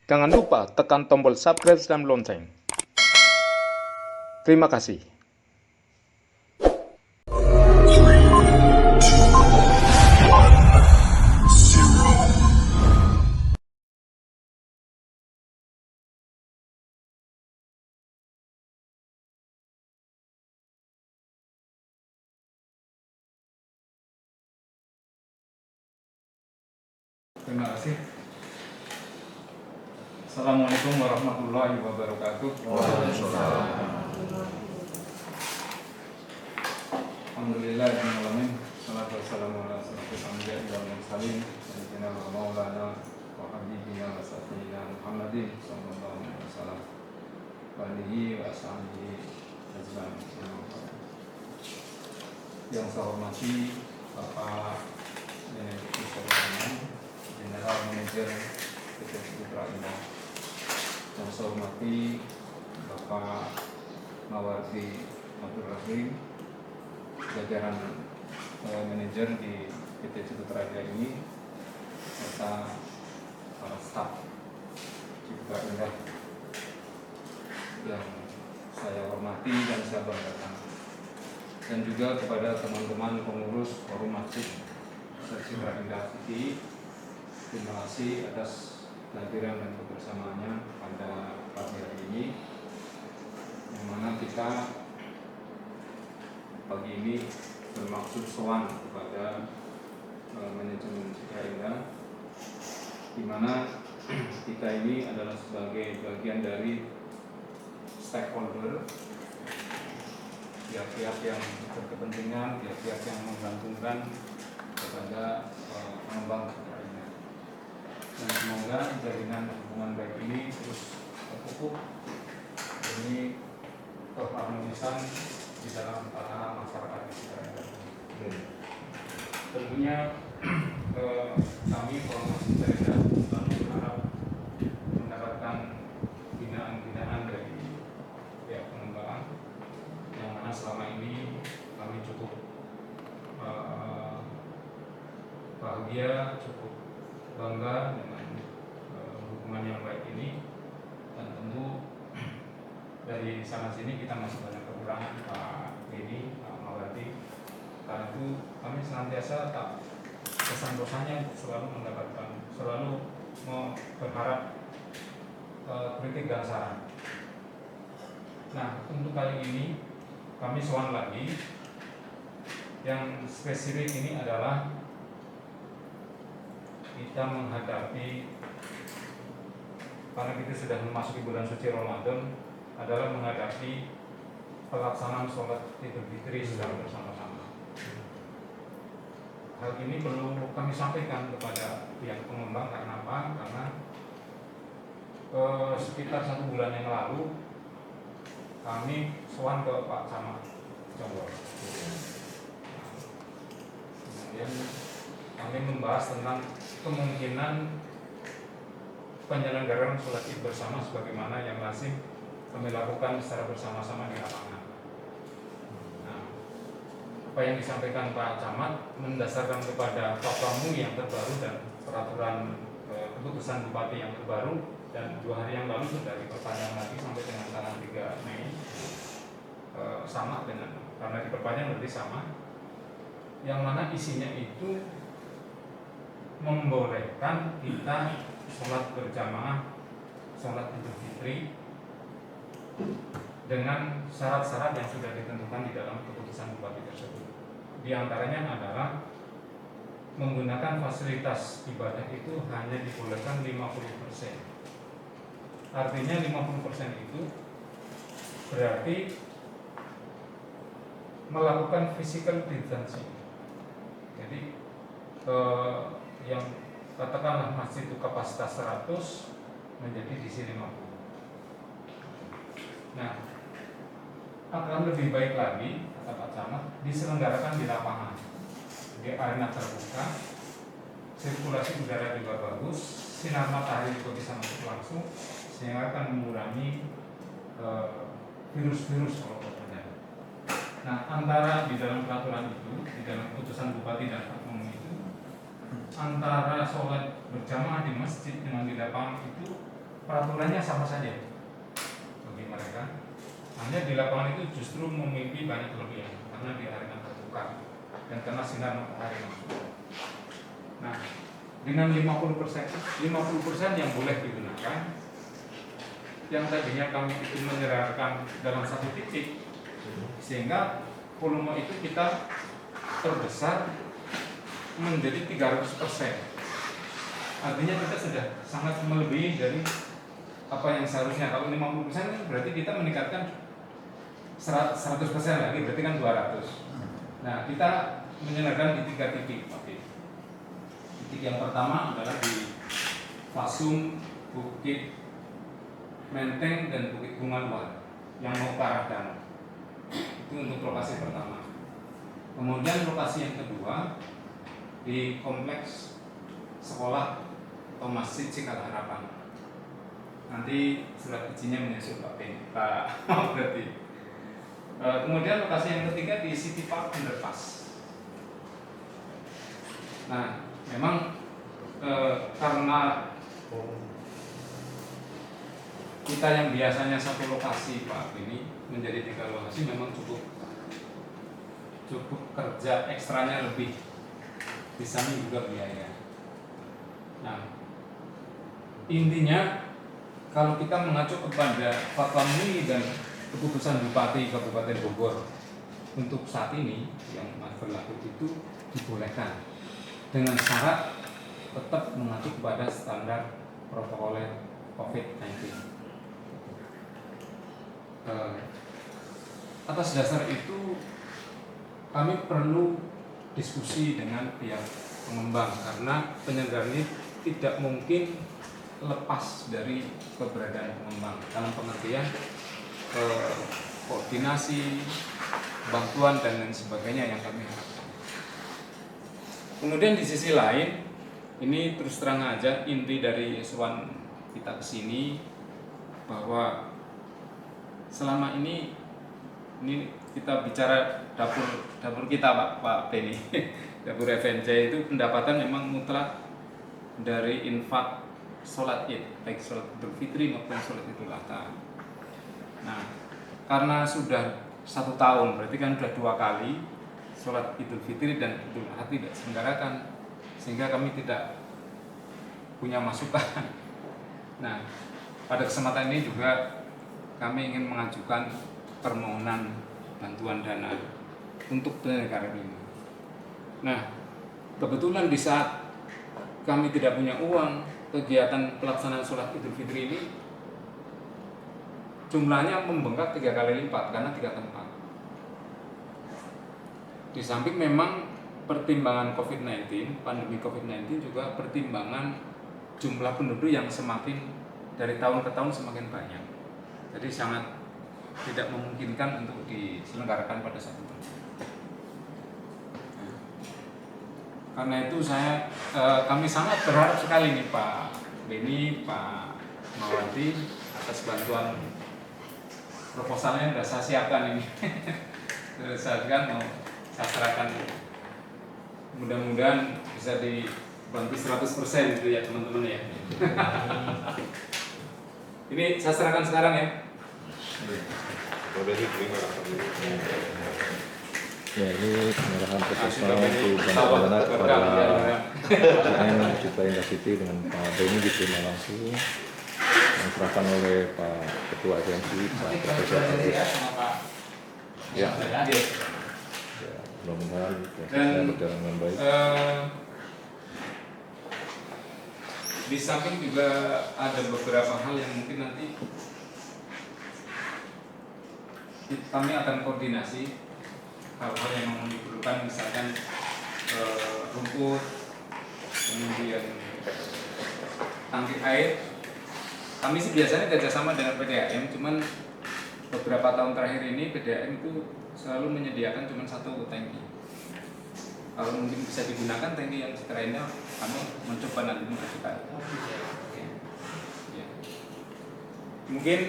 Jangan lupa tekan tombol subscribe dan lonceng. Terima kasih. Terima kasih. Assalamualaikum warahmatullahi wabarakatuh. Alhamdulillahirrahmanirrahim. Salatu wassalamu ala asyrafil anbiya'i wal mursalin sayyidina wa maulana wa habibina wa sayyidina Muhammadin sallallahu alaihi wasallam wa alihi wa sahbihi ajmain. Yang saya hormati Bapak General Manager PT Citra Indah, yang saya hormati Bapak Mawardi Abdul Rahim, jajaran manajer di PT Citra Indah ini, serta para staf Citra Indah yang saya hormati dan saya banggakan, dan juga kepada teman-teman pengurus Forum Masjid Citra Indah City. Terima kasih atas kehadiran dan kebersamaannya pada pagi hari ini, yang mana kita pagi ini bermaksud sowan kepada manajemen Citra Indah, di mana kita ini adalah sebagai bagian dari stakeholder, pihak-pihak yang berkepentingan, pihak-pihak yang menggantungkan kepada pengembang Citra Indah. Dan semoga jaringan hubungan baik ini terus terpupuk demi keharmonisan di dalam tatanan masyarakat di Citra Indah. Tentunya kami Forum Citra Indah selalu berharap mendapatkan binaan-binaan dari pihak pengembangan, yang mana selama ini kami cukup bahagia, cukup bangga dengan hubungan yang baik ini, dan tentu dari sana sini kita masih banyak kekurangan, Pak Beni, Pak Mawardi. Karena itu kami senantiasa tak bosan-bosannya selalu mendapatkan, selalu mau berharap kritik dan saran. Nah, untuk kali ini kami sowan lagi. Yang spesifik ini adalah kita menghadapi, karena kita sudah memasuki bulan suci Ramadan, adalah menghadapi pelaksanaan sholat Idul Fitri secara bersama-sama. Hal ini perlu kami sampaikan kepada pihak pengembang. Karena apa? Karena sekitar 1 bulan yang lalu kami sowan ke Pak Camat Jonggol. Kemudian kami membahas tentang kemungkinan penyelenggaraan sholat Id bersama sebagaimana yang lazim kami lakukan secara bersama-sama di lapangan. Nah, apa yang disampaikan Pak Camat mendasarkan kepada fatwa MUI yang terbaru dan peraturan keputusan Bupati yang terbaru, dan 2 hari yang lalu sudah diperpanjang lagi sampai dengan tanggal 3 Mei, sama dengan, karena diperpanjang berarti sama, yang mana isinya itu membolehkan kita sholat berjamaah, sholat Idul Fitri dengan syarat-syarat yang sudah ditentukan di dalam keputusan Bupati tersebut. Di antaranya adalah menggunakan fasilitas ibadah itu hanya dibolehkan 50%. Artinya 50% itu berarti melakukan physical distancing. Jadi yang katakanlah masjid itu kapasitas 100 menjadi diisi 50. Nah, akan lebih baik lagi, kata Pak Camat, diselenggarakan di lapangan, di arena terbuka, sirkulasi udara juga bagus, sinar matahari juga bisa masuk langsung, sehingga akan mengurangi virus-virus kalau terjadi. Nah, antara di dalam peraturan itu, di dalam keputusan Bupati dan Pak Mumi itu, antara sholat berjamaah di masjid dengan di lapangan itu peraturannya sama saja bagi mereka. Hanya di lapangan itu justru memiliki banyak kelebihan karena di hari terbuka dan kena sinar matahari langsung. Nah, dengan 50% yang boleh digunakan, yang tadinya kami itu menyerahkan dalam satu titik, sehingga volume itu kita terbesar menjadi 300%. Artinya kita sudah sangat melebihi dari apa yang seharusnya. Kalau 50% kan berarti kita meningkatkan 100% lagi, berarti kan 200. Nah, kita menyerahkan di 3 titik. Oke. Titik yang pertama adalah di Pasum, Bukit Menteng, dan Bukit Bunga Luar yang mau ke arah danau. Itu untuk lokasi pertama. Kemudian lokasi yang kedua di kompleks sekolah atau masjid Cikal Harapan. Nanti surat izinnya menyusul Pak berarti. Kemudian lokasi yang ketiga di City Park Underpass. Nah, memang karena kita yang biasanya satu lokasi Pak ini menjadi 3 lokasi memang cukup kerja ekstranya lebih, di samping juga biaya. Nah, intinya kalau kita mengacu kepada fatwa MUI dan keputusan Bupati Kabupaten Bogor untuk saat ini yang berlaku itu dibolehkan dengan syarat tetap mengacu kepada standar protokoler COVID-19. Atas dasar itu kami perlu diskusi dengan pihak pengembang karena penyelenggara ini tidak mungkin lepas dari keberadaan pengembang dalam pengertian koordinasi, bantuan dan lain sebagainya yang kami harapkan. Kemudian di sisi lain, ini terus terang aja inti dari seruan kita kesini bahwa selama ini kita bicara dapur kita Pak Beni, dapur FNJ itu pendapatan memang mutlak dari infak sholat id, baik sholat Idul Fitri maupun sholat Idul Adha. Nah, karena sudah 1 tahun, berarti kan sudah 2 kali sholat Idul Fitri dan Idul Adha tidak diselenggarakan, sehingga kami tidak punya masukan. Nah, pada kesempatan ini juga kami ingin mengajukan permohonan bantuan dana untuk penyelenggara ini. Nah, kebetulan di saat kami tidak punya uang, kegiatan pelaksanaan sholat Idul Fitri ini jumlahnya membengkak 3 kali lipat karena 3 tempat. Di samping memang pertimbangan COVID-19, pandemi COVID-19 juga pertimbangan jumlah penduduk yang semakin dari tahun ke tahun semakin banyak. Jadi sangat tidak memungkinkan untuk diselenggarakan pada satu tempat. Karena itu kami sangat berharap sekali nih Pak Beni, Pak Mawardi atas bantuan proposalnya sudah saya siapkan ini. Saya mau saya serahkan, mudah-mudahan bisa dibantu 100% gitu ya teman-teman ya. Ini saya serahkan sekarang ya. Ya, ini penyerahan proposal untuk bantuan dana kepada UKM Cipta Indah City dengan Pak Beni diterima langsung, diserahkan oleh Pak Ketua FMC Pak Profesor Agus. Ya, mudah-mudahan prosesnya berjalan dengan baik. Di samping juga ada beberapa hal yang mungkin nanti kami akan koordinasi hal-hal yang memang diperlukan, misalkan rumput, kemudian tangki air. Kami sih biasanya kerjasama dengan PDAM, cuman beberapa tahun terakhir ini PDAM itu selalu menyediakan cuma 1 tangki. Kalau mungkin bisa digunakan tangki yang lainnya, kami mencoba nanti mengajukan. Ya. Mungkin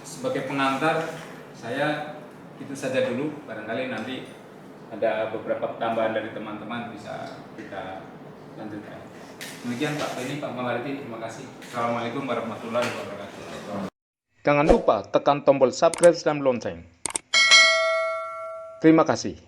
sebagai pengantar saya itu saja dulu, barangkali nanti ada beberapa tambahan dari teman-teman bisa kita lanjutkan. Demikian Pak Beni, Pak Mawardi, terima kasih. Assalamualaikum warahmatullahi wabarakatuh. Jangan lupa tekan tombol subscribe dan lonceng. Terima kasih.